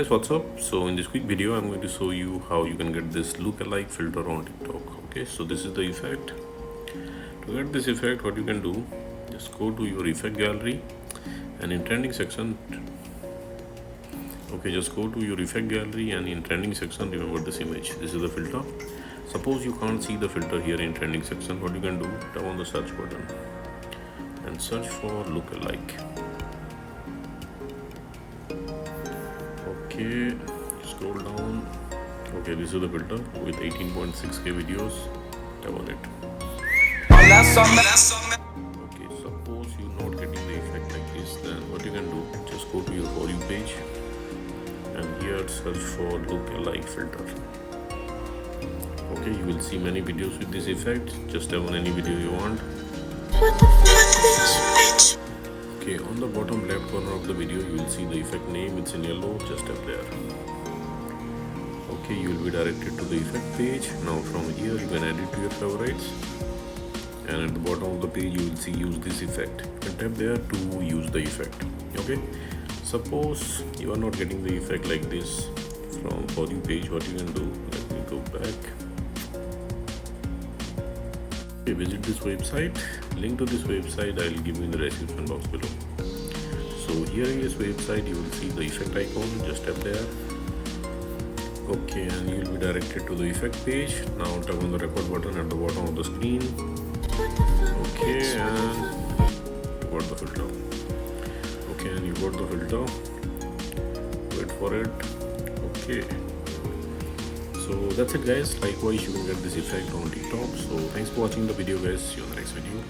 guys, what's up? So in this quick video I'm going to show you how you can get this look-alike filter on TikTok. Okay, so this is the effect. To get this effect, what you can do, just go to your effect gallery and in trending section, just go to your effect gallery and in trending section remember this image. This is the filter. Suppose you can't see the filter here in trending section, what you can do, tap on the search button and search for look-alike. Okay, scroll down. Okay, this is the filter with 18.6k videos. Tap on it. Okay, suppose you're not getting the effect like this, then what you can do, just go to your For You page and here search for look-alike filter. Okay, you will see many videos with this effect. Just tap on any video you want. Okay, on the bottom left corner of the video you will see the effect name. It's in yellow. Just tap there. Okay, you will be directed to the effect page. Now from here you can add it to your favorites, and at the bottom of the page you will see use this effect. You can tap there to use the effect. Okay, suppose you are not getting the effect like this from For You page, what you can do, let me go back. Okay, visit this website. Link to this website I will give you in the description box below. So here in this website you will see the effect icon. Just tap there. Okay, and you will be directed to the effect page. Now tap on the record button at the bottom of the screen. Okay, and you got the filter. Okay, and you got the filter. Wait for it. Okay. So that's it guys. Likewise you can get this effect on TikTok. So thanks for watching the video guys. See you on the next video.